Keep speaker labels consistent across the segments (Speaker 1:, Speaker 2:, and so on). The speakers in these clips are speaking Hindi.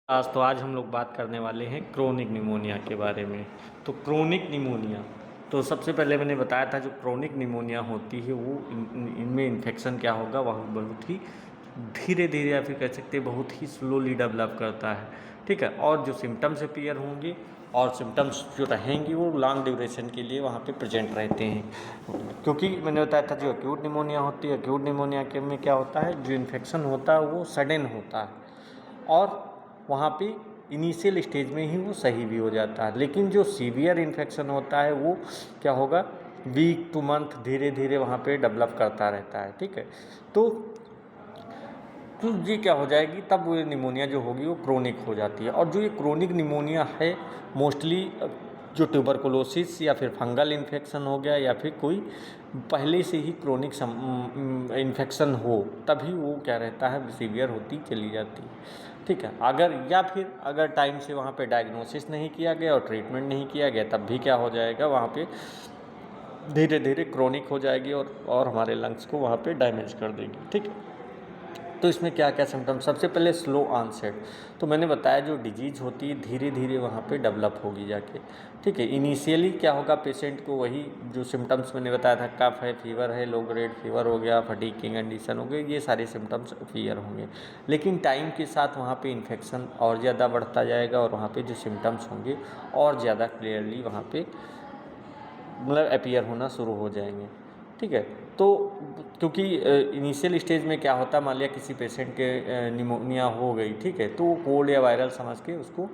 Speaker 1: आज हम लोग बात करने वाले हैं क्रोनिक निमोनिया के बारे में। तो क्रोनिक निमोनिया, तो सबसे पहले मैंने बताया था जो क्रोनिक निमोनिया होती है वो इनमें इन्फेक्शन क्या होगा, वह बहुत ही धीरे धीरे या फिर कह सकते हैं बहुत ही स्लोली डेवलप करता है। ठीक है, और जो सिम्टम्स अपीयर होंगे और सिम्टम्स जो रहेंगी वो लॉन्ग ड्यूरेशन के लिए वहाँ पे प्रेजेंट रहते हैं। क्योंकि मैंने बताया था जो एक्यूट निमोनिया होती है, एक्यूट निमोनिया के में क्या होता है, जो इन्फेक्शन होता है वो सडन होता है और वहाँ पे इनिशियल स्टेज में ही वो सही भी हो जाता है। लेकिन जो सीवियर इन्फेक्शन होता है वो क्या होगा, वीक टू मंथ धीरे धीरे वहाँ पे डेवलप करता रहता है। ठीक है, तो ये क्या हो जाएगी, तब वो निमोनिया जो होगी वो क्रोनिक हो जाती है। और जो ये क्रोनिक निमोनिया है मोस्टली जो ट्यूबरकुलोसिस या फिर फंगल इन्फेक्शन हो गया या फिर कोई पहले से ही क्रोनिक इन्फेक्शन हो तभी वो क्या रहता है, सीवियर होती चली जाती है। ठीक है, अगर टाइम से वहाँ पे डायग्नोसिस नहीं किया गया और ट्रीटमेंट नहीं किया गया तब भी क्या हो जाएगा, वहाँ पे धीरे धीरे क्रोनिक हो जाएगी और हमारे लंग्स को वहाँ पे डैमेज कर देगी। ठीक है, तो इसमें क्या क्या सिम्टम्स, सबसे पहले स्लो ऑनसेट। तो मैंने बताया जो डिजीज़ होती है धीरे धीरे वहाँ पे डेवलप होगी जाके। ठीक है, इनिशियली क्या होगा, पेशेंट को वही जो सिम्टम्स मैंने बताया था, कफ है, फीवर है, लो ग्रेड फीवर हो गया, फटीग की कंडीशन हो गई, ये सारे सिम्टम्स अपीयर होंगे। लेकिन टाइम के साथ वहाँ पे इन्फेक्शन और ज़्यादा बढ़ता जाएगा और वहाँ पे जो सिम्टम्स होंगे और ज़्यादा क्लियरली वहाँ पे मतलब अपीयर होना शुरू हो जाएंगे। ठीक है, तो क्योंकि इनिशियल स्टेज में क्या होता है, मान लिया किसी पेशेंट के निमोनिया हो गई, ठीक है, तो वो कोल्ड या वायरल समझ के उसको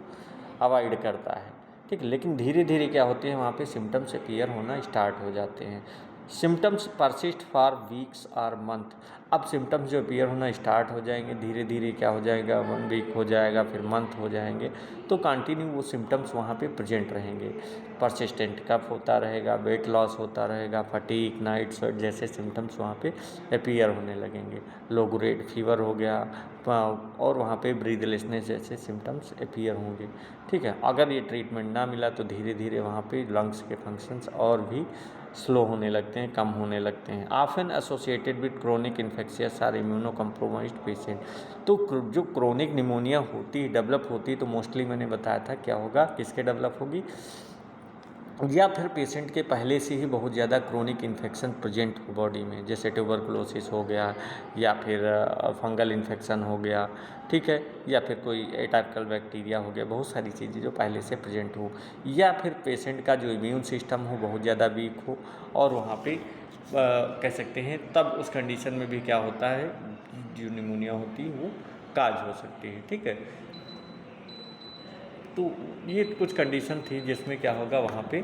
Speaker 1: अवॉइड करता है। ठीक है, लेकिन धीरे धीरे क्या होते हैं, वहाँ पे सिम्टम्स अपीयर होना स्टार्ट हो जाते हैं। सिम्टम्स परसिस्ट फॉर वीक्स और मंथ। अब सिम्टम्स जो अपीयर होना स्टार्ट हो जाएंगे धीरे धीरे, क्या हो जाएगा, 1 वीक हो जाएगा, फिर मंथ हो जाएंगे, तो कंटिन्यू वो सिम्टम्स वहाँ पे प्रेजेंट रहेंगे। परसिस्टेंट कफ होता रहेगा, वेट लॉस होता रहेगा, फटीग, नाइट स्वेट जैसे सिम्टम्स वहाँ पे अपीयर होने लगेंगे। लो ग्रेड फीवर हो गया और वहाँ पे ब्रीदलेसनेस जैसे सिम्टम्स अपीयर होंगे। ठीक है, अगर ये ट्रीटमेंट ना मिला तो धीरे धीरे वहाँ पे लंग्स के फंक्शंस और भी स्लो होने लगते हैं, कम होने लगते हैं। Often associated with chronic infectious or immunocompromised patient. तो जो क्रोनिक निमोनिया होती है, डेवलप होती है, तो मोस्टली मैंने बताया था क्या होगा, किसके डेवलप होगी, या फिर पेशेंट के पहले से ही बहुत ज़्यादा क्रोनिक इन्फेक्शन प्रेजेंट हो बॉडी में, जैसे ट्यूबरकुलोसिस हो गया या फिर फंगल इन्फेक्शन हो गया। ठीक है, या फिर कोई एटार्कल बैक्टीरिया हो गया, बहुत सारी चीज़ें जो पहले से प्रेजेंट हो, या फिर पेशेंट का जो इम्यून सिस्टम हो बहुत ज़्यादा वीक हो और वहाँ पे कह सकते हैं तब उस कंडीशन में भी क्या होता है, जो निमोनिया होती है वो काज हो सकती है। ठीक है, तो ये कुछ कंडीशन थी जिसमें क्या होगा, वहाँ पे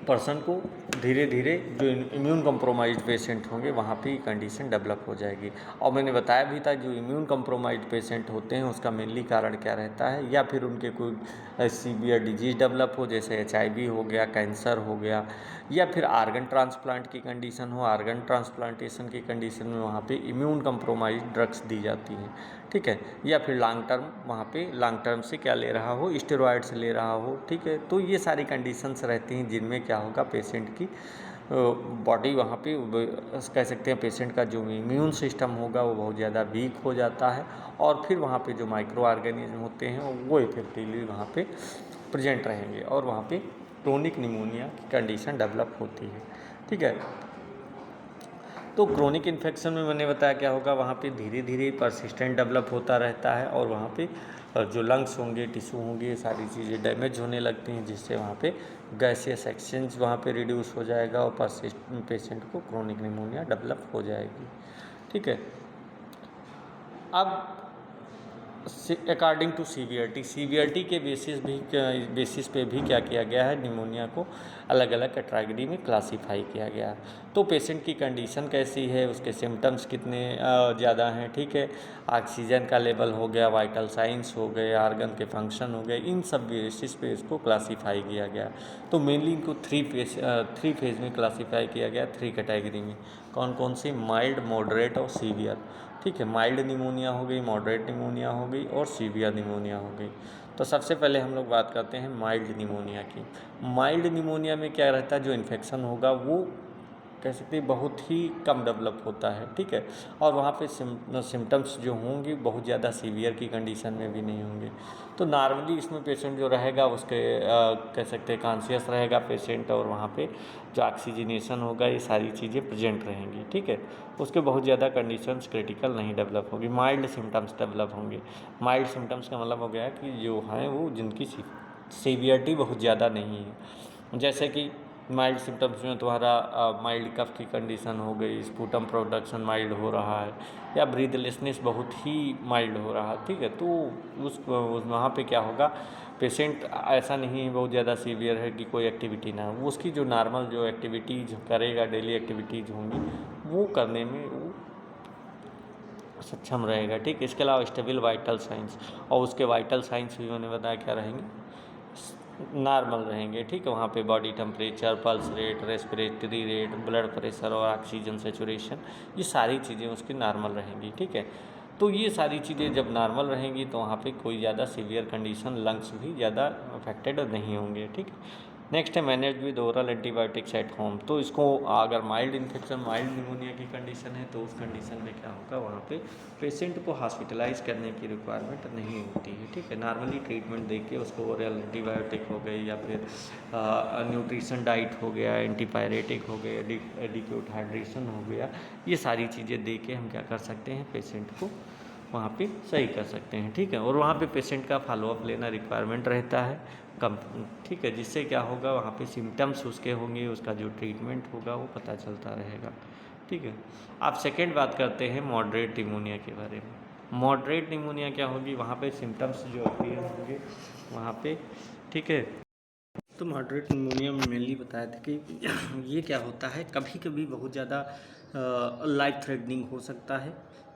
Speaker 1: पर्सन को धीरे धीरे जो इम्यून कम्प्रोमाइज्ड पेशेंट होंगे वहाँ पे कंडीशन डेवलप हो जाएगी। और मैंने बताया भी था जो इम्यून कम्प्रोमाइज्ड पेशेंट होते हैं उसका मेनली कारण क्या रहता है, या फिर उनके कोई सीवियर डिजीज डेवलप हो, जैसे HIV हो गया, कैंसर हो गया, या फिर आर्गन ट्रांसप्लांट की कंडीशन हो। आर्गन ट्रांसप्लांटेशन की कंडीशन में वहाँ पे इम्यून कम्प्रोमाइज्ड ड्रग्स दी जाती हैं। ठीक है, या फिर लॉन्ग टर्म वहाँ पे लॉन्ग टर्म से क्या ले रहा हो, स्टेरॉयड्स ले रहा हो। ठीक है, तो ये सारी कंडीशंस रहती हैं जिनमें क्या होगा, पेशेंट की बॉडी वहाँ पे कह सकते हैं पेशेंट का जो इम्यून सिस्टम होगा वो बहुत ज़्यादा वीक हो जाता है और फिर वहाँ पे जो माइक्रो ऑर्गेनिज्म होते हैं वो इफेक्टिवली वहाँ पे प्रेजेंट रहेंगे और वहाँ पे क्रोनिक निमोनिया की कंडीशन डेवलप होती है। ठीक है, तो क्रोनिक इन्फेक्शन में मैंने बताया क्या होगा, वहाँ पे धीरे धीरे परसिस्टेंट डेवलप होता रहता है और वहाँ पे जो लंग्स होंगे, टिश्यू होंगे, ये सारी चीज़ें डैमेज होने लगती हैं, जिससे वहाँ पे गैसियस एक्सचेंज वहाँ पे रिड्यूस हो जाएगा और पेशेंट को क्रोनिक निमोनिया डेवलप हो जाएगी। ठीक है, अब अकॉर्डिंग टू सीवियरिटी के बेसिस पे भी क्या किया गया है, निमोनिया को अलग अलग कैटेगरी में क्लासीफाई किया गया है। तो पेशेंट की कंडीशन कैसी है, उसके सिम्टम्स कितने ज़्यादा हैं, ठीक है, ऑक्सीजन का लेवल हो गया, वाइटल साइंस हो गए, आर्गन के फंक्शन हो गए, इन सब बेसिस पे इसको क्लासीफाई किया गया। तो मेनली इनको थ्री फेज में क्लासीफाई किया गया, 3 कैटेगरी में। कौन कौन सी, माइल्ड, मॉडरेट और सीवियर। ठीक है, माइल्ड निमोनिया हो गई, मॉडरेट निमोनिया हो गई और सीवियर निमोनिया हो गई। तो सबसे पहले हम लोग बात करते हैं माइल्ड निमोनिया की। माइल्ड निमोनिया में क्या रहता है, जो इन्फेक्शन होगा वो कह सकते हैं बहुत ही कम डेवलप होता है, ठीक है। और वहाँ पे सिम्टम्स जो होंगे बहुत ज़्यादा सीवियर की कंडीशन में भी नहीं होंगे। तो नॉर्मली इसमें पेशेंट जो रहेगा उसके कह सकते हैं कॉन्शियस रहेगा पेशेंट, और वहाँ पे जो ऑक्सीजनेशन होगा ये सारी चीज़ें प्रेजेंट रहेंगी, ठीक है। उसके बहुत ज़्यादा कंडीशंस क्रिटिकल नहीं डेवलप होगी, माइल्ड सिम्टम्स डेवलप होंगे। माइल्ड सिम्टम्स का मतलब हो गया कि जो हैं वो जिनकी सीवियरिटी बहुत ज़्यादा नहीं है। जैसे कि माइल्ड सिम्टम्स में तुम्हारा माइल्ड कफ की कंडीशन हो गई, स्पूटम प्रोडक्शन माइल्ड हो रहा है, या ब्रीथलेसनेस बहुत ही माइल्ड हो रहा है, ठीक है। तो उस वहाँ पे क्या होगा, पेशेंट ऐसा नहीं है बहुत ज़्यादा सीवियर है कि कोई एक्टिविटी ना हो, उसकी जो नॉर्मल जो एक्टिविटीज़ करेगा, डेली एक्टिविटीज़ होंगी वो करने में वो सक्षम रहेगा, ठीक। इसके अलावा स्टेबल वाइटल साइंस, और उसके वाइटल साइंस भी मैंने बताया क्या रहेंगे, नॉर्मल रहेंगे, ठीक है। वहाँ पे body temperature, pulse rate, respiratory rate, blood pressure और ऑक्सीजन सेचुरेशन, ये सारी चीज़ें उसकी नॉर्मल रहेंगी, ठीक है। तो ये सारी चीज़ें जब नॉर्मल रहेंगी तो वहाँ पे कोई ज़्यादा सीवियर कंडीशन, लंग्स भी ज़्यादा अफेक्टेड नहीं होंगे, ठीक है। नेक्स्ट है manage with oral antibiotics at home. तो इसको अगर माइल्ड इन्फेक्शन, माइल्ड निमोनिया की कंडीशन है तो उस कंडीशन में क्या होगा, वहाँ पे पेशेंट को हॉस्पिटलाइज करने की रिक्वायरमेंट नहीं होती है, ठीक है। नॉर्मली ट्रीटमेंट देके उसको ओरल एंटीबायोटिक हो गई या फिर न्यूट्रिशन डाइट हो गया, एंटीपायरेटिक हो गया, एडिक्यूट हाइड्रेशन हो गया, ये सारी चीज़ें दे के हम क्या कर सकते हैं, पेशेंट को वहाँ पे सही कर सकते हैं, ठीक है। और वहाँ पे पेशेंट का फॉलोअप लेना रिक्वायरमेंट रहता है कम, ठीक है। जिससे क्या होगा, वहाँ पे सिम्टम्स उसके होंगे, उसका जो ट्रीटमेंट होगा वो पता चलता रहेगा, ठीक है। आप सेकेंड बात करते हैं मॉडरेट निमोनिया के बारे में। मॉडरेट निमोनिया क्या होगी, वहाँ पे सिम्टम्स जो अपीयर होंगे वहाँ पे, ठीक है। तो मॉडरेट निमोनिया में मेनली बताया था कि ये क्या होता है, कभी कभी बहुत ज़्यादा लाइफ थ्रेटनिंग हो सकता है,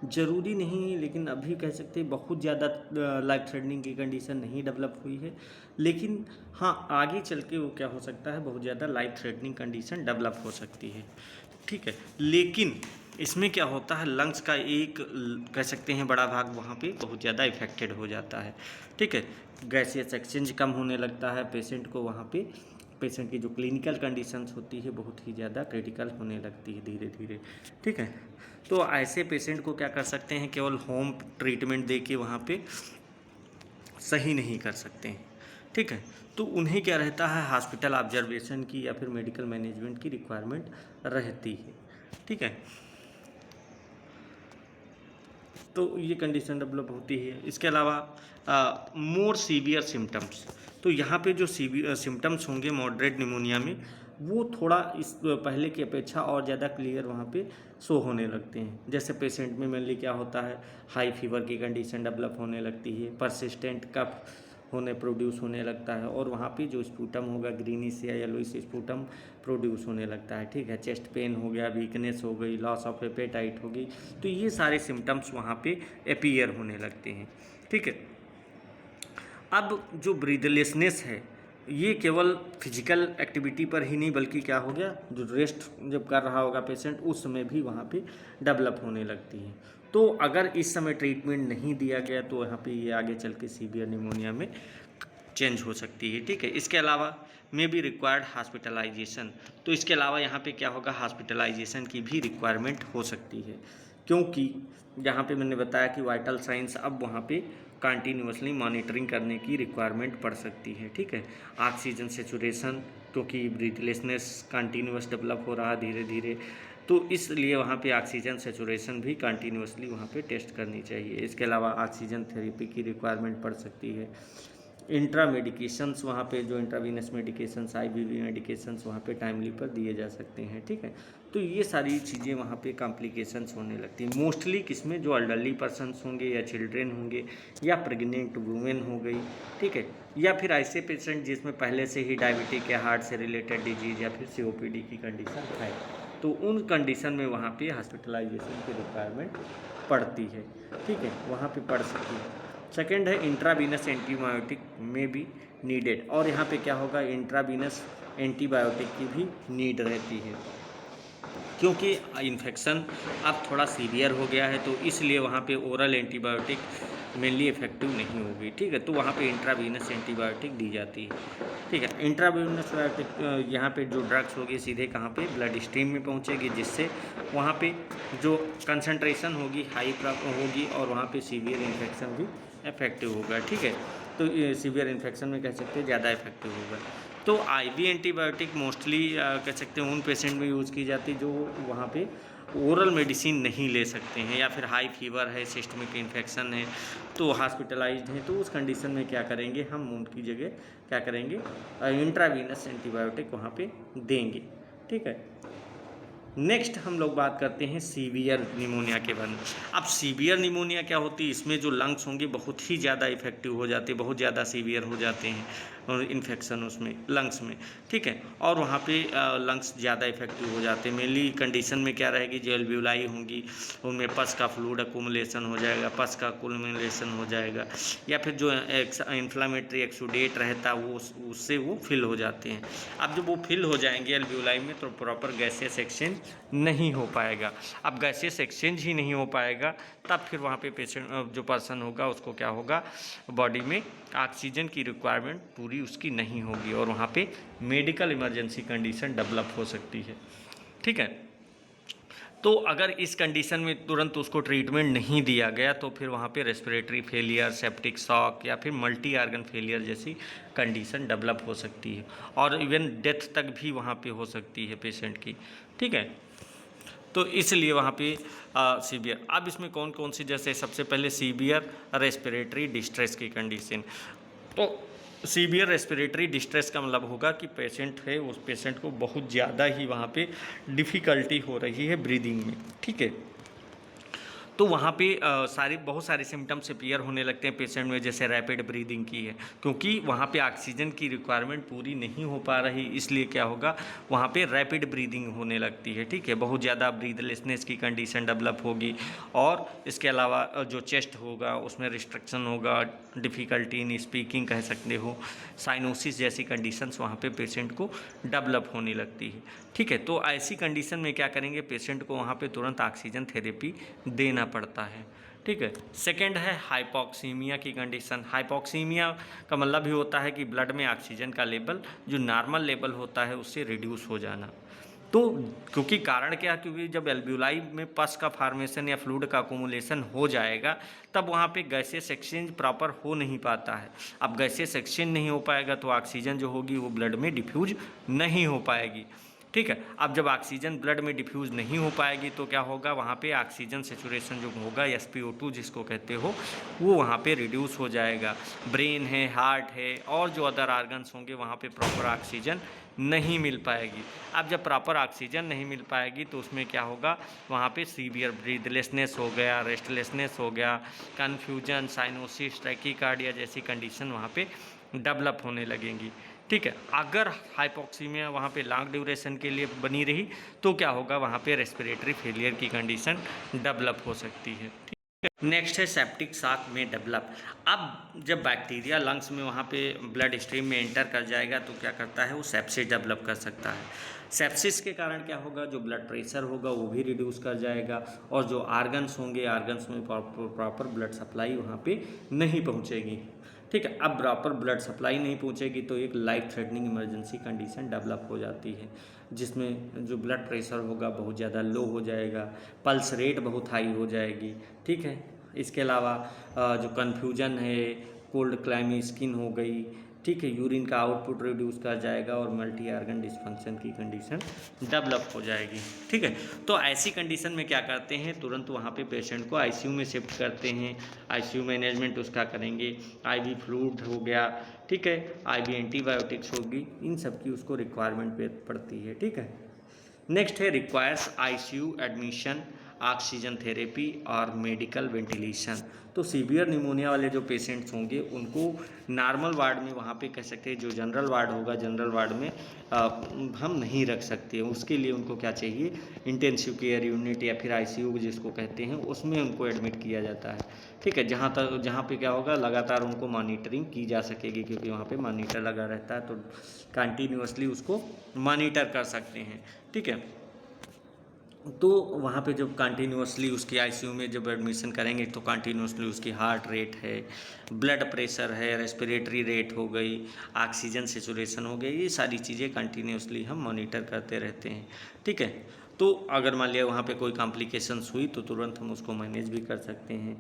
Speaker 1: ज़रूरी नहीं, लेकिन अभी कह सकते हैं बहुत ज़्यादा लाइफ थ्रेटनिंग की कंडीशन नहीं डेवलप हुई है, लेकिन हाँ आगे चल के वो क्या हो सकता है, बहुत ज़्यादा लाइफ थ्रेटनिंग कंडीशन डेवलप हो सकती है, ठीक है। लेकिन इसमें क्या होता है, लंग्स का एक कह सकते हैं बड़ा भाग वहाँ पे बहुत ज़्यादा इफेक्टेड हो जाता है, ठीक है। गैसियस एक्सचेंज कम होने लगता है पेशेंट को, वहाँ पे पेशेंट की जो क्लिनिकल कंडीशंस होती है बहुत ही ज़्यादा क्रिटिकल होने लगती है धीरे धीरे, ठीक है। तो ऐसे पेशेंट को क्या कर सकते हैं, केवल होम ट्रीटमेंट दे के वहाँ पे सही नहीं कर सकते हैं, ठीक है। तो उन्हें क्या रहता है, हॉस्पिटल ऑब्जर्वेशन की या फिर मेडिकल मैनेजमेंट की रिक्वायरमेंट रहती है, ठीक है। तो ये कंडीशन डेवलप होती है। इसके अलावा मोर सीवियर सिम्टम्स, तो यहाँ पे जो सिम्टम्स होंगे मॉडरेट निमोनिया में वो थोड़ा इस पहले की अपेक्षा और ज़्यादा क्लियर वहाँ पे शो होने लगते हैं। जैसे पेशेंट में मेनली क्या होता है, हाई फीवर की कंडीशन डेवलप होने लगती है, परसिस्टेंट कफ प्रोड्यूस होने लगता है, और वहाँ पे जो स्पूटम होगा ग्रीनिश या येलोइश स्पूटम प्रोड्यूस होने लगता है, ठीक है। चेस्ट पेन हो गया, वीकनेस हो गई, लॉस ऑफ एपेटाइट हो गई, तो ये सारे सिम्टम्स वहाँ पे अपीयर होने लगते हैं, ठीक है। अब जो ब्रीदलेसनेस है ये केवल फिजिकल एक्टिविटी पर ही नहीं बल्कि क्या हो गया, जो रेस्ट जब कर रहा होगा पेशेंट उस समय भी वहाँ पे डेवलप होने लगती है। तो अगर इस समय ट्रीटमेंट नहीं दिया गया तो यहाँ पे ये आगे चल के सीवियर निमोनिया में चेंज हो सकती है, ठीक है। इसके अलावा मे बी रिक्वायर्ड हॉस्पिटलाइजेशन, तो इसके अलावा यहाँ पे क्या होगा, हॉस्पिटलाइजेशन की भी रिक्वायरमेंट हो सकती है, क्योंकि यहाँ पे मैंने बताया कि वाइटल साइंस अब वहाँ पे कंटिन्यूसली मॉनिटरिंग करने की रिक्वायरमेंट पड़ सकती है, ठीक है। ऑक्सीजन सेचुरेशन, क्योंकि ब्रीथलेसनेस कंटिन्यूस डेवलप हो रहा धीरे धीरे, तो इसलिए वहाँ पे ऑक्सीजन सेचुरेशन भी कंटिन्यूसली वहाँ पे टेस्ट करनी चाहिए। इसके अलावा ऑक्सीजन थेरेपी की रिक्वायरमेंट पड़ सकती है। इंट्रा मेडिकेशंस, वहाँ पे जो इंट्रावीनस मेडिकेशंस, आईवीवी मेडिकेशंस वहाँ पे टाइमली पर दिए जा सकते हैं, ठीक है। तो ये सारी चीज़ें वहाँ पे कॉम्प्लिकेशंस होने लगती हैं मोस्टली, किसमें, जो एल्डरली पर्सनस होंगे या चिल्ड्रेन होंगे या प्रेग्नेंट वुमेन हो गई, ठीक है, या फिर ऐसे पेशेंट जिसमें पहले से ही डायबिटिक या हार्ट से रिलेटेड डिजीज़ या फिर COPD की कंडीशन है, तो उन कंडीशन में वहाँ पे हॉस्पिटलाइजेशन की रिक्वायरमेंट पड़ती है, ठीक है, वहाँ पे पड़ सकती है। सेकेंड है इंट्रावीनस एंटीबायोटिक में भी नीडेड, और यहाँ पे क्या होगा, इंट्रावीनस एंटीबायोटिक की भी नीड रहती है, क्योंकि इन्फेक्शन अब थोड़ा सीवियर हो गया है, तो इसलिए वहाँ पे ओरल एंटीबायोटिक मेनली इफेक्टिव नहीं होगी, ठीक है। तो वहाँ पे इंट्रावीनस एंटीबायोटिक दी जाती है, ठीक है। इंट्रावीनस यहाँ पे जो ड्रग्स होगी सीधे कहाँ पे, ब्लड स्ट्रीम में पहुँचेगी, जिससे वहाँ पे जो कंसंट्रेशन होगी हाई होगी और वहाँ पे सीवियर इन्फेक्शन भी इफेक्टिव होगा, ठीक है। तो सीवियर इन्फेक्शन में कह सकते हैं ज़्यादा इफेक्टिव होगा। तो आईवी एंटीबायोटिक मोस्टली कह सकते हैं उन पेशेंट में यूज़ की जाती है जो वहाँ पे ओरल मेडिसिन नहीं ले सकते हैं, या फिर हाई फीवर है, सिस्टमिक इन्फेक्शन है, तो हॉस्पिटलाइज्ड हैं, तो उस कंडीशन में क्या करेंगे हम, उनकी जगह क्या करेंगे, इंट्रावीनस एंटीबायोटिक वहाँ पे देंगे, ठीक है। नेक्स्ट हम लोग बात करते हैं सीवियर निमोनिया के बारे में। अब सीवियर निमोनिया क्या होती है, इसमें जो लंग्स होंगे बहुत ही ज़्यादा इफेक्टिव हो जाते हैं, बहुत ज़्यादा सीवियर हो जाते हैं इन्फेक्शन उसमें लंग्स में, ठीक है। और वहाँ पे लंग्स ज़्यादा इफेक्टिव हो जाते हैं। मेनली कंडीशन में क्या रहेगी, जो एल्वियोलाई होंगी उनमें पस का फ्लूइड अकुमुलेशन हो जाएगा, पस का अकुमुलेशन हो जाएगा, या फिर जो इन्फ्लामेटरी एक्सुडेट रहता है वो उससे वो फिल हो जाते हैं। अब जब वो फिल हो जाएंगे एल्वियोलाई में तो प्रॉपर गैसियस एक्सचेंज नहीं हो पाएगा। अब गैसियस एक्सचेंज ही नहीं हो पाएगा तब फिर वहाँ पे पेशेंट जो पर्सन होगा उसको क्या होगा, बॉडी में ऑक्सीजन की रिक्वायरमेंट पूरी उसकी नहीं होगी और वहाँ पे मेडिकल इमरजेंसी कंडीशन डेवलप हो सकती है, ठीक है। तो अगर इस कंडीशन में तुरंत उसको ट्रीटमेंट नहीं दिया गया तो फिर वहाँ पे रेस्पिरेटरी फेलियर, सेप्टिक शॉक या फिर मल्टी आर्गन फेलियर जैसी कंडीशन डेवलप हो सकती है और इवन डेथ तक भी वहाँ पे हो सकती है पेशेंट की, ठीक है। तो इसलिए वहाँ पे सीवियर, अब इसमें कौन कौन सी, जैसे सबसे पहले सीवियर रेस्पिरेटरी डिस्ट्रेस की कंडीशन। तो सीवियर रेस्पिरेटरी डिस्ट्रेस का मतलब होगा कि पेशेंट है, उस पेशेंट को बहुत ज़्यादा ही वहाँ पे डिफ़िकल्टी हो रही है ब्रीदिंग में, ठीक है। तो वहाँ पे बहुत सारे सिम्टम्स अपीयर होने लगते हैं पेशेंट में, जैसे रैपिड ब्रीदिंग की है, क्योंकि वहाँ पे ऑक्सीजन की रिक्वायरमेंट पूरी नहीं हो पा रही, इसलिए क्या होगा वहाँ पे रैपिड ब्रीदिंग होने लगती है, ठीक है। बहुत ज़्यादा ब्रीदलेसनेस की कंडीशन डेवलप होगी और इसके अलावा जो चेस्ट होगा उसमें रिस्ट्रिक्शन होगा, डिफ़िकल्टी इन स्पीकिंग कह सकते हो, साइनोसिस जैसी कंडीशंस वहाँ पे पेशेंट को डेवलप होने लगती है, ठीक है। तो ऐसी कंडीशन में क्या करेंगे, पेशेंट को वहाँ पे तुरंत ऑक्सीजन थेरेपी देना पड़ता है, ठीक है। सेकेंड है हाइपोक्सीमिया की कंडीशन। हाइपोक्सीमिया का मतलब भी होता है कि ब्लड में ऑक्सीजन का लेवल जो नॉर्मल लेवल होता है उससे रिड्यूस हो जाना। तो क्योंकि कारण क्या, क्योंकि जब एल्ब्यूलाई में पस का फॉर्मेशन या फ्लूइड का अकुमुलेशन हो जाएगा तब वहाँ पे गैसियस एक्सचेंज प्रॉपर हो नहीं पाता है। अब गैसियस एक्सचेंज नहीं हो पाएगा तो ऑक्सीजन जो होगी वो ब्लड में डिफ्यूज नहीं हो पाएगी, ठीक है। अब जब ऑक्सीजन ब्लड में डिफ्यूज़ नहीं हो पाएगी तो क्या होगा, वहाँ पे ऑक्सीजन सेचुरेशन जो होगा SpO2 जिसको कहते हो वो वहाँ पे रिड्यूस हो जाएगा। ब्रेन है, हार्ट है और जो अदर ऑर्गन्स होंगे वहाँ पे प्रॉपर ऑक्सीजन नहीं मिल पाएगी। अब जब प्रॉपर ऑक्सीजन नहीं मिल पाएगी तो उसमें क्या होगा, वहाँ पे सीवियर ब्रीथलेसनेस हो गया, रेस्टलेसनेस हो गया, कन्फ्यूजन, साइनोसिस, टैकीकार्डिया जैसी कंडीशन वहाँ पे डेवलप होने लगेंगी, ठीक है। अगर हाइपोक्सीमिया वहाँ पे लॉन्ग ड्यूरेशन के लिए बनी रही तो क्या होगा, वहाँ पे रेस्पिरेटरी फेलियर की कंडीशन डेवलप हो सकती है, ठीक है। नेक्स्ट है सेप्टिक शॉक में डेवलप। अब जब बैक्टीरिया लंग्स में वहाँ पे ब्लड स्ट्रीम में एंटर कर जाएगा तो क्या करता है, वो सेप्सिस डेवलप कर सकता है। सेप्सिस के कारण क्या होगा, जो ब्लड प्रेशर होगा वो भी रिड्यूस कर जाएगा और जो आर्गन्स होंगे, आर्गन्स में प्रॉपर ब्लड सप्लाई वहाँ पे नहीं पहुँचेगी, ठीक है। अब प्रॉपर ब्लड सप्लाई नहीं पहुंचेगी तो एक life threatening emergency condition develop हो जाती है, जिसमें जो ब्लड प्रेशर होगा बहुत ज़्यादा लो हो जाएगा, पल्स रेट बहुत हाई हो जाएगी, ठीक है। इसके अलावा जो कन्फ्यूजन है, कोल्ड क्लाइमी स्किन हो गई, ठीक है, यूरिन का आउटपुट रिड्यूस कर जाएगा और मल्टी आर्गन डिस्फंक्शन की कंडीशन डेवलप हो जाएगी, ठीक है। तो ऐसी कंडीशन में क्या करते हैं, तुरंत वहाँ पे पेशेंट को आईसीयू में शिफ्ट करते हैं। आईसीयू मैनेजमेंट उसका करेंगे, आईवी फ्लूइड हो गया, ठीक है, आईवी एंटीबायोटिक्स होगी, इन सब की उसको रिक्वायरमेंट पड़ती है, ठीक है। नेक्स्ट है requires ICU admission, oxygen therapy और मेडिकल वेंटिलेशन। तो सीवियर निमोनिया वाले जो पेशेंट्स होंगे उनको नॉर्मल वार्ड में, वहाँ पे कह सकते हैं जो जनरल वार्ड होगा, जनरल वार्ड में हम नहीं रख सकते। उसके लिए उनको क्या चाहिए, इंटेंसिव केयर यूनिट या फिर आईसीयू जिसको कहते हैं उसमें उनको एडमिट किया जाता है, ठीक है। जहाँ पे क्या होगा, लगातार उनको मॉनिटरिंग की जा सकेगी क्योंकि वहाँ पे मॉनिटर लगा रहता है, तो कंटिन्यूअसली उसको मॉनिटर कर सकते हैं, ठीक है। तो वहाँ पे जब कंटिन्यूअसली उसकी आईसीयू में जब एडमिशन करेंगे तो कंटिन्यूअसली उसकी हार्ट रेट है, ब्लड प्रेशर है, रेस्पिरेटरी रेट हो गई, ऑक्सीजन सेचुरेशन हो गई, ये सारी चीज़ें कंटिन्यूअसली हम मॉनिटर करते रहते हैं। ठीक है, तो अगर मान लिया वहाँ पे कोई कॉम्प्लिकेशंस हुई तो तुरंत हम उसको मैनेज भी कर सकते हैं।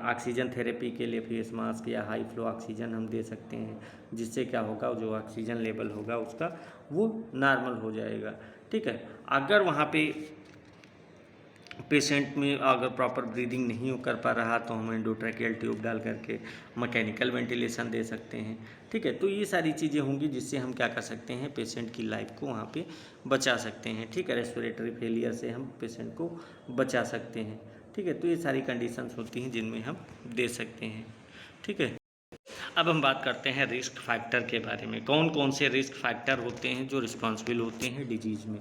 Speaker 1: ऑक्सीजन थेरेपी के लिए फेस मास्क या हाई फ्लो ऑक्सीजन हम दे सकते हैं, जिससे क्या होगा, जो ऑक्सीजन लेवल होगा उसका वो नॉर्मल हो जाएगा। ठीक है, अगर वहाँ पे पेशेंट में अगर प्रॉपर ब्रीदिंग नहीं कर पा रहा तो हम एंडोट्रैकियल ट्यूब डाल करके मैकेनिकल वेंटिलेशन दे सकते हैं। ठीक है, तो ये सारी चीज़ें होंगी जिससे हम क्या कर सकते हैं, पेशेंट की लाइफ को वहाँ पे बचा सकते हैं। ठीक है, रेस्पिरेटरी फेलियर से हम पेशेंट को बचा सकते हैं। ठीक है, तो ये सारी कंडीशंस होती हैं जिनमें हम दे सकते हैं। ठीक है, अब हम बात करते हैं रिस्क फैक्टर के बारे में। कौन कौन से रिस्क फैक्टर होते हैं जो रिस्पॉन्सिबल होते हैं डिजीज़ में।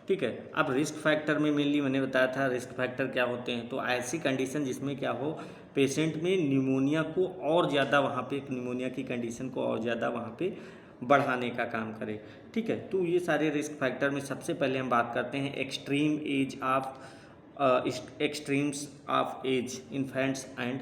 Speaker 1: ठीक है, अब रिस्क फैक्टर में मेनली मैंने बताया था रिस्क फैक्टर क्या होते हैं। तो ऐसी कंडीशन जिसमें क्या हो, पेशेंट में निमोनिया को और ज़्यादा, वहाँ पे निमोनिया की कंडीशन को और ज़्यादा वहाँ पे बढ़ाने का काम करे। ठीक है, तो ये सारे रिस्क फैक्टर में सबसे पहले हम बात करते हैं extremes of age infants and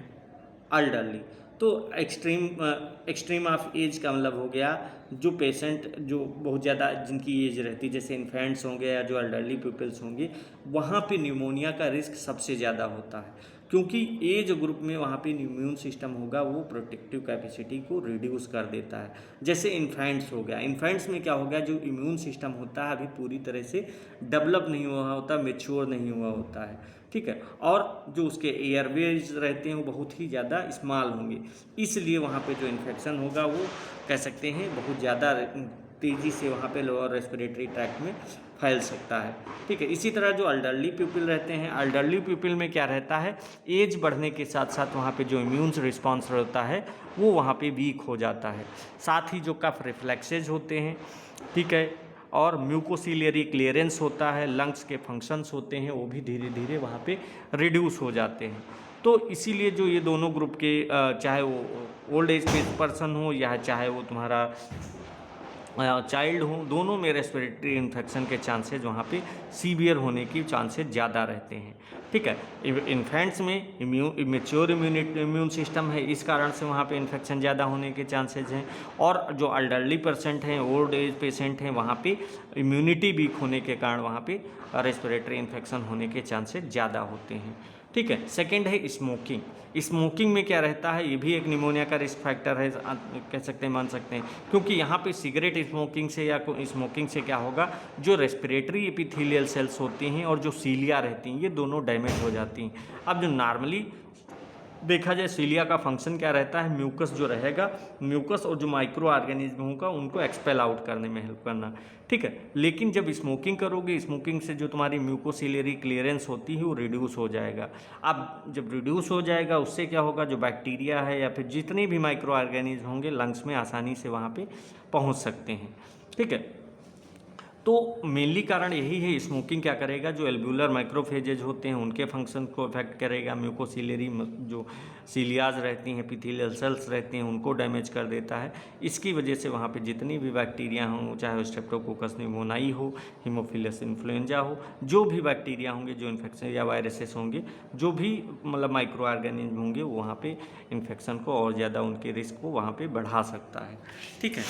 Speaker 1: elderly. तो एक्सट्रीम ऑफ एज का मतलब हो गया जो पेशेंट जो बहुत ज़्यादा जिनकी एज रहती है, जैसे इन्फेंट्स होंगे या जो अल्डरली पीपल्स होंगे, वहाँ पे न्यूमोनिया का रिस्क सबसे ज़्यादा होता है, क्योंकि एज ग्रुप में वहाँ पे इम्यून सिस्टम होगा वो प्रोटेक्टिव कैपेसिटी को रिड्यूस कर देता है। जैसे इन्फेंट्स हो गया, इन्फेंट्स में क्या हो गया, जो इम्यून सिस्टम होता है अभी पूरी तरह से डेवलप नहीं हुआ होता, मेच्योर नहीं हुआ होता है। ठीक है, और जो उसके एयरवेज रहते हैं वो बहुत ही ज़्यादा स्मॉल होंगे, इसलिए वहाँ पे जो इन्फेक्शन होगा वो कह सकते हैं बहुत ज़्यादा तेज़ी से वहाँ पे लोअर रेस्पिरेटरी ट्रैक्ट में फैल सकता है। ठीक है, इसी तरह जो अल्डरली पीपल रहते हैं, अल्डरली पीपल में क्या रहता है, एज बढ़ने के साथ साथ वहाँ पे जो इम्यून रिस्पॉन्स रहता है वो वहाँ पे वीक हो जाता है। साथ ही जो कफ रिफ्लेक्सेज होते हैं, ठीक है, और म्यूकोसिलियरी क्लियरेंस होता है, लंग्स के फंक्शंस होते हैं, वो भी धीरे धीरे वहाँ पे रिड्यूस हो जाते हैं। तो इसीलिए जो ये दोनों ग्रुप के चाहे वो ओल्ड एज पर्सन हो या चाहे वो तुम्हारा चाइल्ड हो, दोनों में रेस्पिरेटरी इन्फेक्शन के चांसेज वहाँ पे सीवियर होने की चांसेज ज़्यादा रहते हैं। ठीक है, इन्फेंट्स में मेच्योर इम्यून सिस्टम है, इस कारण से वहाँ पे इन्फेक्शन ज़्यादा होने के चांसेज हैं, और जो अल्डरली पेशेंट हैं, ओल्ड एज पेशेंट हैं, वहाँ पे इम्यूनिटी वीक होने के कारण वहाँ पे रेस्पिरेटरी इन्फेक्शन होने के चांसेज ज़्यादा होते हैं। ठीक है, सेकेंड है स्मोकिंग। स्मोकिंग में क्या रहता है, ये भी एक निमोनिया का रिस्क फैक्टर है, कह सकते हैं, मान सकते हैं, क्योंकि यहाँ पे सिगरेट स्मोकिंग से या स्मोकिंग से क्या होगा, जो रेस्पिरेटरी एपिथेलियल सेल्स होती हैं और जो सीलिया रहती हैं, ये दोनों डैमेज हो जाती हैं। अब जो नॉर्मली देखा जाए सीलिया का फंक्शन क्या रहता है, म्यूकस जो रहेगा, म्यूकस और जो माइक्रो ऑर्गेनिज्म होगा उनको एक्सपेल आउट करने में हेल्प करना। ठीक है, लेकिन जब स्मोकिंग करोगे, स्मोकिंग से जो तुम्हारी म्यूकोसिलियरी क्लियरेंस होती है वो रिड्यूस हो जाएगा। अब जब रिड्यूस हो जाएगा उससे क्या होगा, जो बैक्टीरिया है या फिर जितने भी माइक्रो ऑर्गेनिज्म होंगे लंग्स में आसानी से वहाँ पे पहुँच सकते हैं। ठीक है, तो मेनली कारण यही है, स्मोकिंग क्या करेगा, जो एल्ब्यूलर माइक्रोफेजेज होते हैं उनके फंक्शन को इफेक्ट करेगा, म्यूकोसिलियरी जो सीलियाज रहती हैं, एपिथेलियल सेल्स रहती हैं, उनको डैमेज कर देता है। इसकी वजह से वहाँ पे जितनी भी बैक्टीरिया हों, चाहे स्ट्रेप्टोकोकस निमोनाई हो, हीमोफिलस इन्फ्लुएंजा हो, जो भी बैक्टीरिया होंगे, जो इन्फेक्शन या वायरसेस होंगे, जो भी मतलब माइक्रो ऑर्गेनिज्म होंगे, वो वहाँ पे इन्फेक्शन को और ज़्यादा उनके रिस्क को वहाँ पे बढ़ा सकता है। ठीक है,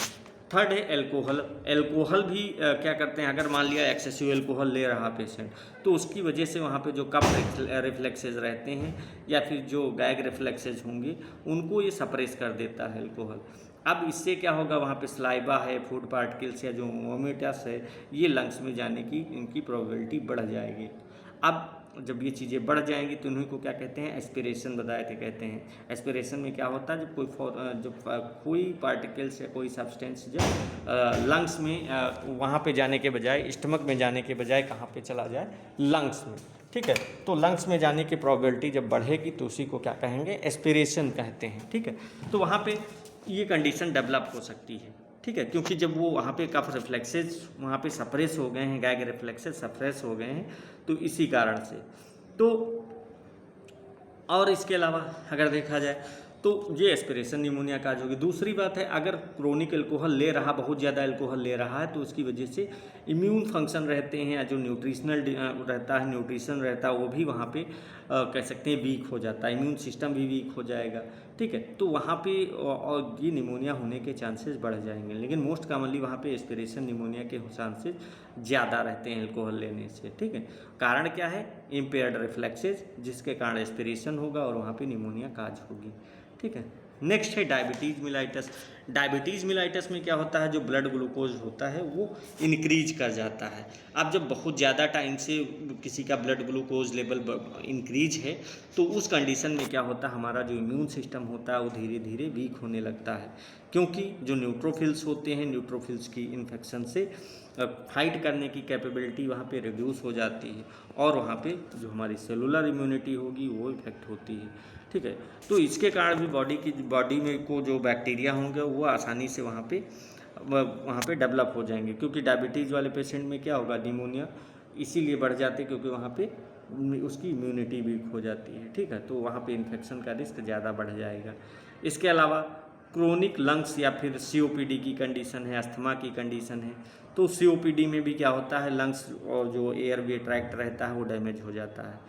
Speaker 1: थर्ड है एल्कोहल। एल्कोहल भी क्या करते हैं, अगर मान लिया एक्सेसिव एल्कोहल ले रहा पेशेंट, तो उसकी वजह से वहाँ पे जो कफ रिफ्लेक्सेज रहते हैं या फिर जो गैग रिफ्लेक्सेज होंगे उनको ये सप्रेस कर देता है एल्कोहल। अब इससे क्या होगा, वहाँ पे स्लाइबा है, फूड पार्टिकल्स या जो वोमिटस है, ये लंग्स में जाने की इनकी प्रोबेबिलिटी बढ़ जाएगी। अब जब ये चीज़ें बढ़ जाएंगी तो उन्हीं को क्या कहते हैं, एस्पिरेशन बताए थे, कहते हैं। एस्पिरेशन में क्या होता है, जब कोई पार्टिकल्स या कोई सब्सटेंस जब लंग्स में वहाँ पे जाने के बजाय, स्टमक में जाने के बजाय कहाँ पे चला जाए, लंग्स में। ठीक है, तो लंग्स में जाने की प्रोबेबिलिटी जब बढ़ेगी तो उसी को क्या कहेंगे, एस्पिरेशन कहते हैं। ठीक है, तो वहाँ पे ये कंडीशन डेवलप हो सकती है। ठीक है, क्योंकि जब वो वहाँ पे कफ रिफ्लेक्सेस वहाँ पे सप्रेस हो गए हैं, गैग रिफ्लेक्सेस सप्रेस हो गए हैं, तो इसी कारण से। तो और इसके अलावा अगर देखा जाए तो ये एस्पिरेशन निमोनिया काज होगी। दूसरी बात है, अगर क्रोनिक अल्कोहल ले रहा, बहुत ज़्यादा अल्कोहल ले रहा है, तो उसकी वजह से इम्यून फंक्शन रहते हैं या जो न्यूट्रिशनल रहता है, न्यूट्रिशन रहता है, वो भी वहाँ पे कह सकते हैं वीक हो जाता है, इम्यून सिस्टम भी वीक हो जाएगा, ठीक है। तो वहाँ पे और ये निमोनिया होने के चांसेस बढ़ जाएंगे। लेकिन मोस्ट कॉमनली वहाँ पे एस्पिरेशन निमोनिया के चांसेस ज़्यादा रहते हैं अल्कोहल लेने से, ठीक है। कारण क्या है? इम्पेयर्ड रिफ्लेक्सेस, जिसके कारण एस्पिरेशन होगा और वहाँ पे निमोनिया काज होगी, ठीक है। नेक्स्ट है डायबिटीज़ मिलाइटस। डायबिटीज़ मिलाइटस में क्या होता है, जो ब्लड ग्लूकोज होता है वो इंक्रीज कर जाता है। अब जब बहुत ज़्यादा टाइम से किसी का ब्लड ग्लूकोज लेवल इंक्रीज है, तो उस कंडीशन में क्या होता है, हमारा जो इम्यून सिस्टम होता है वो धीरे धीरे वीक होने लगता है, क्योंकि जो न्यूट्रोफिल्स होते हैं, न्यूट्रोफिल्स की इन्फेक्शन से फाइट करने की कैपेबिलिटी वहाँ पे रिड्यूस हो जाती है, और वहाँ पे जो हमारी सेलुलर इम्यूनिटी होगी वो इफेक्ट होती है, ठीक है। तो इसके कारण भी बॉडी में को जो बैक्टीरिया होंगे वो आसानी से वहाँ पे डेवलप हो जाएंगे, क्योंकि डायबिटीज़ वाले पेशेंट में क्या होगा, निमोनिया इसीलिए बढ़ जाते हैं क्योंकि वहाँ पे उसकी इम्यूनिटी वीक हो जाती है, ठीक है। तो वहाँ पे इन्फेक्शन का रिस्क ज़्यादा बढ़ जाएगा। इसके अलावा क्रोनिक लंग्स या फिर COPD की कंडीशन है, अस्थमा की कंडीशन है, तो COPD में भी क्या होता है, लंग्स और जो एयरवे ट्रैक्ट रहता है वो डैमेज हो जाता है,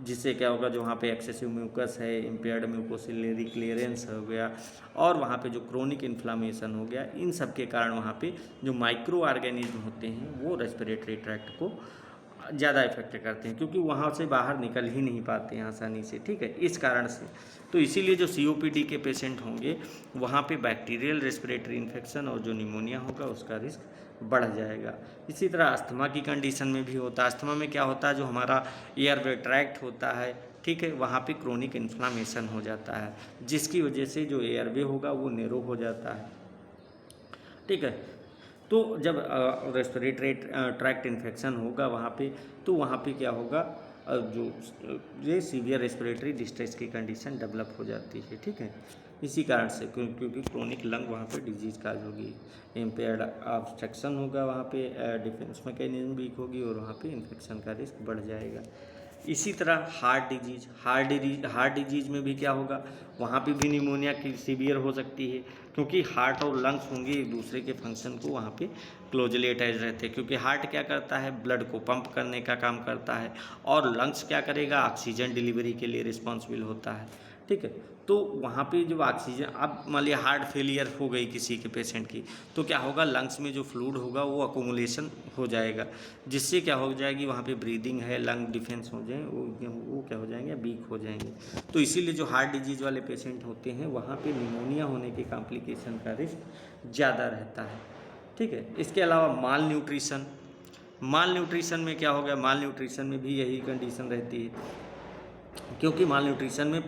Speaker 1: जिससे क्या होगा, जो वहाँ पे एक्सेसिव म्यूकस है, इम्पेयर्ड म्यूकोसिलरी क्लियरेंस हो गया, और वहाँ पे जो क्रोनिक इन्फ्लामेशन हो गया, इन सब के कारण वहाँ पे जो माइक्रो ऑर्गेनिज्म होते हैं वो रेस्पिरेटरी ट्रैक्ट को ज़्यादा इफेक्ट करते हैं, क्योंकि वहाँ से बाहर निकल ही नहीं पाते हैं आसानी से, ठीक है, इस कारण से। तो इसीलिए जो COPD के पेशेंट होंगे वहाँ पे बैक्टीरियल रेस्पिरेटरी इन्फेक्शन और जो निमोनिया होगा उसका रिस्क बढ़ जाएगा। इसी तरह अस्थमा की कंडीशन में भी होता है। अस्थमा में क्या होता है, जो हमारा एयरवे ट्रैक्ट होता है, ठीक है, वहाँ पे क्रोनिक इन्फ्लामेशन हो जाता है, जिसकी वजह से जो एयरवे होगा वो नैरो हो जाता है, ठीक है। तो जब रेस्पिरेटरी ट्रैक्ट इन्फेक्शन होगा वहाँ पे, तो वहाँ पे क्या होगा, जो ये सीवियर रेस्पिरेटरी डिस्ट्रेस की कंडीशन डेवलप हो जाती है, ठीक है। इसी कारण से क्योंकि क्रोनिक लंग वहाँ पे डिजीज काज होगी, इम्पेयर्ड ऑब्स्ट्रक्शन होगा, वहाँ पे डिफेंस मैकेनिज्म वीक होगी और वहाँ पे इन्फेक्शन का रिस्क बढ़ जाएगा। इसी तरह हार्ट डिजीज में भी क्या होगा, वहाँ पे भी निमोनिया की सीवियर हो सकती है, क्योंकि हार्ट और लंग्स होंगे एक दूसरे के फंक्शन को वहाँ पे क्लोजली अटैच रहते हैं, क्योंकि हार्ट क्या करता है, ब्लड को पंप करने का काम करता है, और लंग्स क्या करेगा, ऑक्सीजन डिलीवरी के लिए रिस्पॉन्सिबल होता है, ठीक है। तो वहाँ पे जो ऑक्सीजन, अब मान लिया हार्ट फेलियर हो गई किसी के पेशेंट की, तो क्या होगा, लंग्स में जो फ्लूइड होगा वो अकोमुलेशन हो जाएगा, जिससे क्या हो जाएगी, वहाँ पे ब्रीदिंग है, लंग डिफेंस हो जाए, वो क्या हो जाएंगे, वीक हो जाएंगे। तो इसीलिए जो हार्ट डिजीज़ वाले पेशेंट होते हैं वहाँ पे निमोनिया होने के कॉम्प्लिकेशन का रिस्क ज़्यादा रहता है, ठीक है। इसके अलावा माल न्यूट्रिशन में क्या हो गया, माल न्यूट्रिशन में भी यही कंडीशन रहती है, क्योंकि माल न्यूट्रिशन में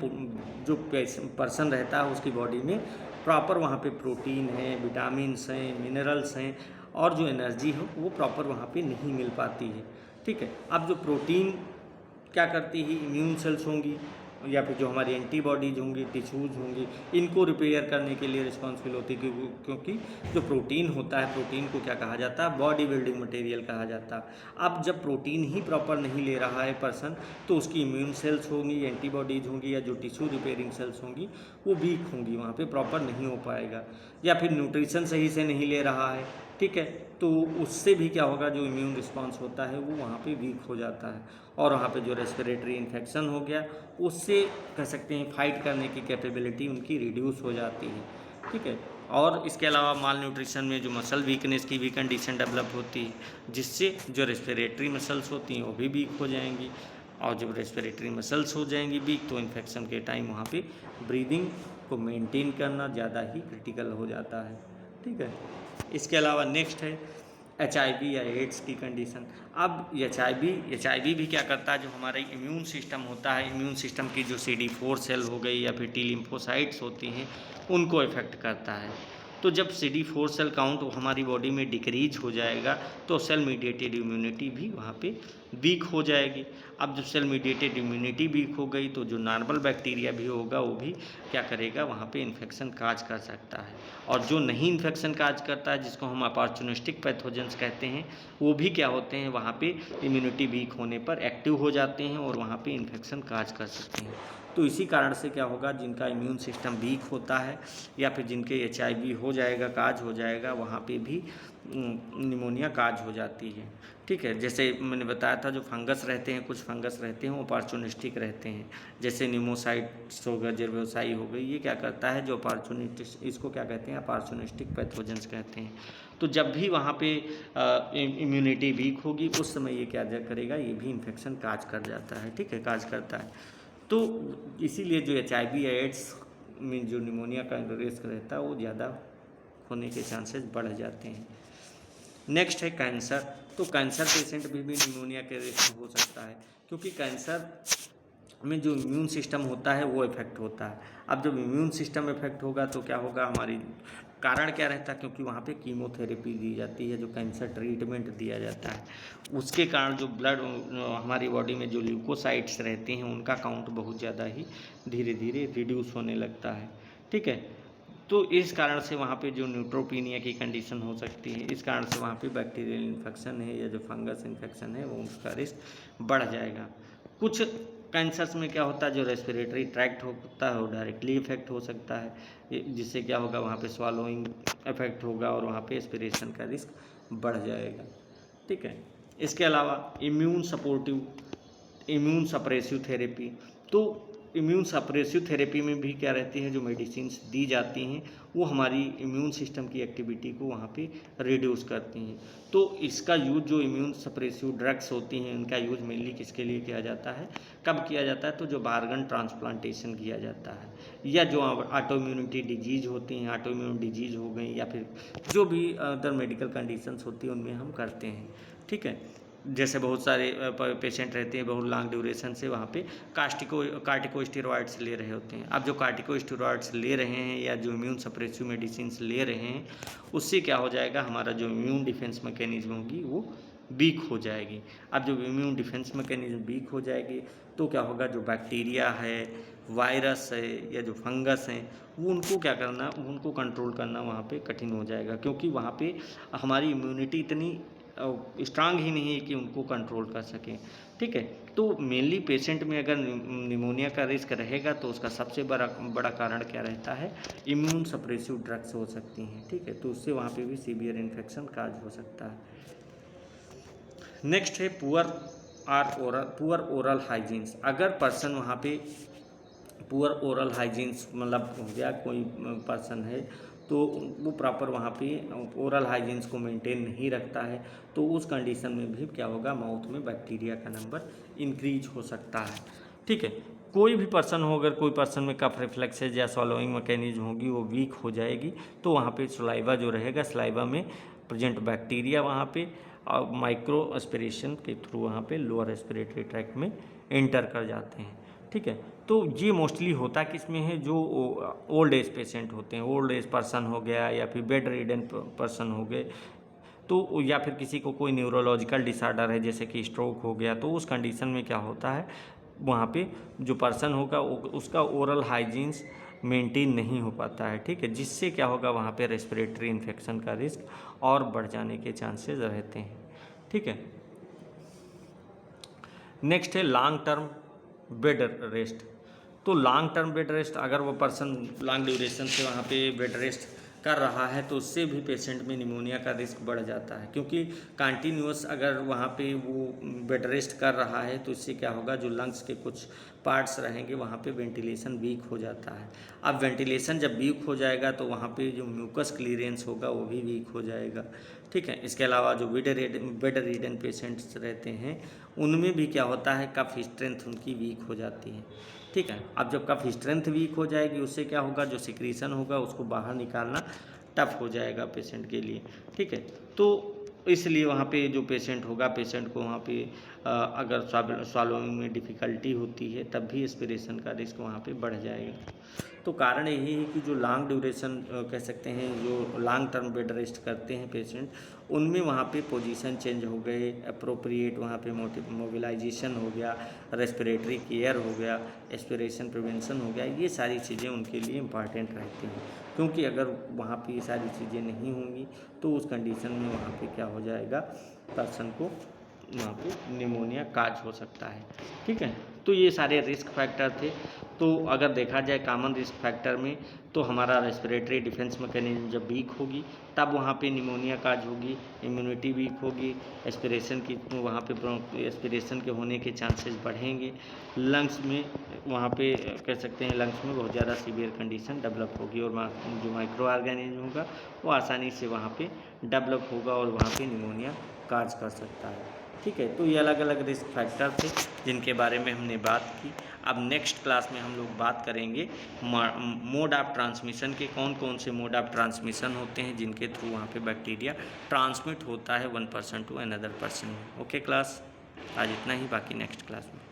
Speaker 1: जो पर्सन रहता है उसकी बॉडी में प्रॉपर वहाँ पे प्रोटीन है, विटामिन्स हैं, मिनरल्स हैं, और जो एनर्जी हो वो प्रॉपर वहाँ पे नहीं मिल पाती है, ठीक है। अब जो प्रोटीन क्या करती है, इम्यून सेल्स होंगी या फिर जो हमारी एंटीबॉडीज होंगी, टिश्यूज़ होंगी, इनको रिपेयर करने के लिए रिस्पॉन्सिबल होती है, क्योंकि जो प्रोटीन होता है, प्रोटीन को क्या कहा जाता है, बॉडी बिल्डिंग मटेरियल कहा जाता है। अब जब प्रोटीन ही प्रॉपर नहीं ले रहा है पर्सन, तो उसकी इम्यून सेल्स होंगी, एंटीबॉडीज होंगी, या जो टिश्यू रिपेयरिंग सेल्स होंगी वो वीक होंगी, वहाँ पे प्रॉपर नहीं हो पाएगा, या फिर न्यूट्रिशन सही से नहीं ले रहा है, ठीक है। तो उससे भी क्या होगा, जो इम्यून रिस्पॉन्स होता है वो वहाँ पे वीक हो जाता है, और वहाँ पे जो रेस्पिरेटरी इन्फेक्शन हो गया उससे कह सकते हैं फाइट करने की कैपेबिलिटी उनकी रिड्यूस हो जाती है, ठीक है। और इसके अलावा माल न्यूट्रिशन में जो मसल वीकनेस की भी कंडीशन डेवलप होती है, जिससे जो रेस्पिरेटरी मसल्स होती हैं वो भी वीक हो जाएंगी, और जब रेस्पिरेटरी मसल्स हो जाएंगी वीक, तो इन्फेक्शन के टाइम वहाँ पे ब्रीदिंग को मेंटेन करना ज़्यादा ही क्रिटिकल हो जाता है, ठीक है। इसके अलावा नेक्स्ट है HIV या एड्स की कंडीशन। अब HIV भी क्या करता है, जो हमारा इम्यून सिस्टम होता है, इम्यून सिस्टम की जो CD4 सेल हो गई या फिर T लिम्फोसाइट्स होती हैं, उनको इफेक्ट करता है। तो जब CD4 सेल काउंट हमारी बॉडी में डिक्रीज हो जाएगा, तो सेल मीडिएटेड इम्यूनिटी भी वहाँ पे वीक हो जाएगी। अब जब सेल मीडिएटेड इम्यूनिटी वीक हो गई तो जो नॉर्मल बैक्टीरिया भी होगा वो भी क्या करेगा, वहाँ पे इन्फेक्शन काज कर सकता है। और जो नहीं इन्फेक्शन काज करता है, जिसको हम अपॉर्चुनिस्टिक पैथोजेंस कहते हैं, वो भी क्या होते हैं, वहाँ पे इम्यूनिटी वीक होने पर एक्टिव हो जाते हैं और वहाँ पे इन्फेक्शन काज कर सकते हैं। तो इसी कारण से क्या होगा, जिनका इम्यून सिस्टम वीक होता है या फिर जिनके HIV हो जाएगा, काज हो जाएगा, वहाँ पे भी निमोनिया काज हो जाती है। ठीक है, जैसे मैंने बताया था जो फंगस रहते हैं, कुछ फंगस रहते हैं वो अपॉर्चुनिस्टिक रहते हैं, जैसे निमोसाइट्स हो गया, जेरबोसाई हो गई, ये क्या करता है, जो अपॉर्चुनिस्ट, इसको क्या कहते हैं, अपॉर्चुनिस्टिक पैथोजेंस कहते हैं। तो जब भी वहाँ पे इम्यूनिटी वीक होगी उस समय ये क्या करेगा, ये भी इन्फेक्शन काज कर जाता है। ठीक है, काज करता है। तो इसीलिए जो HIV या एड्स में जो निमोनिया का रिस्क रहता है वो ज़्यादा होने के चांसेस बढ़ जाते हैं। नेक्स्ट है कैंसर। तो कैंसर पेशेंट भी निमोनिया के रिस्क हो सकता है, क्योंकि कैंसर में जो इम्यून सिस्टम होता है वो इफेक्ट होता है। अब जब इम्यून सिस्टम इफेक्ट होगा तो क्या होगा, हमारी कारण क्या रहता है, क्योंकि वहाँ पे कीमोथेरेपी दी जाती है, जो कैंसर ट्रीटमेंट दिया जाता है, उसके कारण जो ब्लड हमारी बॉडी में जो ल्यूकोसाइट्स रहते हैं उनका काउंट बहुत ज़्यादा ही धीरे धीरे रिड्यूस होने लगता है। ठीक है, तो इस कारण से वहाँ पे जो न्यूट्रोपीनिया की कंडीशन हो सकती है, इस कारण से वहाँ पे बैक्टीरियल इन्फेक्शन है या जो फंगस इन्फेक्शन है वो उसका रिस्क बढ़ जाएगा। कुछ कैंसर्स में क्या होता है, जो रेस्पिरेटरी ट्रैक्ट होता है वो डायरेक्टली इफेक्ट हो सकता है, जिससे क्या होगा, वहाँ पे स्वालोइंग इफेक्ट होगा और वहाँ पे एस्पिरेशन का रिस्क बढ़ जाएगा। ठीक है, इसके अलावा इम्यून सप्रेसिव थेरेपी। तो इम्यून सप्रेसिव थेरेपी में भी क्या रहती है, जो मेडिसिन्स दी जाती हैं वो हमारी इम्यून सिस्टम की एक्टिविटी को वहाँ पे रिड्यूस करती हैं। तो इसका यूज़, जो इम्यून सप्रेसिव ड्रग्स होती हैं इनका यूज़ मेनली किसके लिए किया जाता है, कब किया जाता है, तो जो ऑर्गन ट्रांसप्लांटेशन किया जाता है, या जो ऑटो इम्यूनिटी डिजीज़ होती हैं, ऑटो इम्यून डिजीज़ हो गई, या फिर जो भी अदर मेडिकल कंडीशंस होती हैं उनमें हम करते हैं। ठीक है, जैसे बहुत सारे पेशेंट रहते हैं बहुत लॉन्ग ड्यूरेशन से वहाँ पे कार्टिकोस्टेरॉइड्स ले रहे होते हैं। अब जो कार्टिकोस्टेरॉइड्स ले रहे हैं या जो इम्यून सप्रेसिव मेडिसिन ले रहे हैं, उससे क्या हो जाएगा, हमारा जो इम्यून डिफेंस मैकेनिज्म होगी वो वीक हो जाएगी। अब जब इम्यून डिफेंस मैकेनिज्म वीक हो जाएगी तो क्या होगा, जो बैक्टीरिया है, वायरस है या जो फंगस हैं, वो उनको क्या करना, उनको कंट्रोल करना वहाँ पे कठिन हो जाएगा, क्योंकि वहाँ पे हमारी इम्यूनिटी इतनी स्ट्रांग ही नहीं है कि उनको कंट्रोल कर सकें। ठीक है, तो मेनली पेशेंट में अगर निमोनिया का रिस्क रहेगा तो उसका सबसे बड़ा कारण क्या रहता है, इम्यून सप्रेसिव ड्रग्स हो सकती हैं। ठीक है, तो उससे वहाँ पे भी सीवियर इन्फेक्शन काज हो सकता है। नेक्स्ट है पुअर ओरल हाइजीन्स। अगर पर्सन वहाँ पे पुअर ओरल हाइजीन्स मतलब हो गया, कोई पर्सन है तो वो प्रॉपर वहाँ पे ओरल हाइजीन्स को मेंटेन नहीं रखता है, तो उस कंडीशन में भी क्या होगा, माउथ में बैक्टीरिया का नंबर इंक्रीज हो सकता है। ठीक है, कोई भी पर्सन हो, अगर कोई पर्सन में कफ रिफ्लेक्सेज या सॉलोइंग मैकेनिज्म होगी वो वीक हो जाएगी, तो वहाँ पे सलाइवा जो रहेगा, सलाइवा में प्रेजेंट बैक्टीरिया वहाँ पे माइक्रो एस्पिरेशन के थ्रू वहाँ पे लोअर रेस्पिरेटरी ट्रैक्ट में एंटर कर जाते हैं। ठीक है, तो ये मोस्टली होता किस में है, जो ओल्ड एज पेशेंट होते हैं, ओल्ड एज पर्सन हो गया या फिर बेड रिडन पर्सन हो गए, तो या फिर किसी को कोई न्यूरोलॉजिकल डिसऑर्डर है जैसे कि स्ट्रोक हो गया, तो उस कंडीशन में क्या होता है, वहाँ पे जो पर्सन होगा उसका ओरल हाइजीन्स मेंटेन नहीं हो पाता है। ठीक है, जिससे क्या होगा, वहाँ पे रेस्पिरेटरी इन्फेक्शन का रिस्क और बढ़ जाने के चांसेस रहते हैं। ठीक है, नेक्स्ट है लॉन्ग टर्म बेड रेस्ट। तो लॉन्ग टर्म बेड रेस्ट, अगर वो पर्सन लॉन्ग ड्यूरेशन से वहाँ पे बेड रेस्ट कर रहा है तो उससे भी पेशेंट में निमोनिया का रिस्क बढ़ जाता है, क्योंकि कंटिन्यूअस अगर वहाँ पे वो बेड रेस्ट कर रहा है तो इससे क्या होगा, जो लंग्स के कुछ पार्ट्स रहेंगे वहाँ पे वेंटिलेशन वीक हो जाता है। अब वेंटिलेशन जब वीक हो जाएगा तो वहाँ पे जो म्यूकस क्लीयरेंस होगा वो भी वीक हो जाएगा। ठीक है, इसके अलावा जो बेड रिडन पेशेंट्स रहते हैं उनमें भी क्या होता है, कफ स्ट्रेंथ उनकी वीक हो जाती है। ठीक है, अब जब कफ स्ट्रेंथ वीक हो जाएगी उससे क्या होगा, जो सिक्रीशन होगा उसको बाहर निकालना टफ हो जाएगा पेशेंट के लिए। ठीक है, तो इसलिए वहाँ पे जो पेशेंट होगा, पेशेंट को वहाँ पे अगर स्वालोइंग में डिफ़िकल्टी होती है तब भी एस्पिरेशन का रिस्क वहाँ पे बढ़ जाएगा। तो कारण यही है कि जो लॉन्ग ड्यूरेशन कह सकते हैं, जो लॉन्ग टर्म बेड रेस्ट करते हैं पेशेंट, उनमें वहाँ पे पोजीशन चेंज हो गए, अप्रोप्रिएट वहाँ पे मोबिलाइजेशन हो गया, रेस्पिरेटरी केयर हो गया, एस्पिरेशन प्रिवेंशन हो गया, ये सारी चीज़ें उनके लिए इम्पॉर्टेंट रहती हैं। क्योंकि अगर वहाँ पे ये सारी चीज़ें नहीं होंगी तो उस कंडीशन में वहाँ पे क्या हो जाएगा, पर्सन को वहाँ पे निमोनिया काज हो सकता है। ठीक है, तो ये सारे रिस्क फैक्टर थे। तो अगर देखा जाए कॉमन रिस्क फैक्टर में, तो हमारा रेस्पिरेटरी डिफेंस मैकेनिज्म जब वीक होगी तब वहाँ पे निमोनिया काज होगी, इम्यूनिटी वीक होगी, एस्पिरेशन की वहाँ पे एस्पिरेशन के होने के चांसेस बढ़ेंगे, लंग्स में वहाँ पे कह सकते हैं लंग्स में बहुत ज़्यादा सीवियर कंडीशन डेवलप होगी और जो माइक्रो ऑर्गेनिज्म होगा वो आसानी से वहाँ पे डेवलप होगा और वहाँ पे निमोनिया काज कर सकता है। ठीक है, तो ये अलग अलग रिस्क फैक्टर थे जिनके बारे में हमने बात की। अब नेक्स्ट क्लास में हम लोग बात करेंगे मोड ऑफ ट्रांसमिशन के, कौन कौन से मोड ऑफ ट्रांसमिशन होते हैं जिनके थ्रू वहाँ पे बैक्टीरिया ट्रांसमिट होता है one person to another person में। ओके क्लास, आज इतना ही, बाकी नेक्स्ट क्लास में।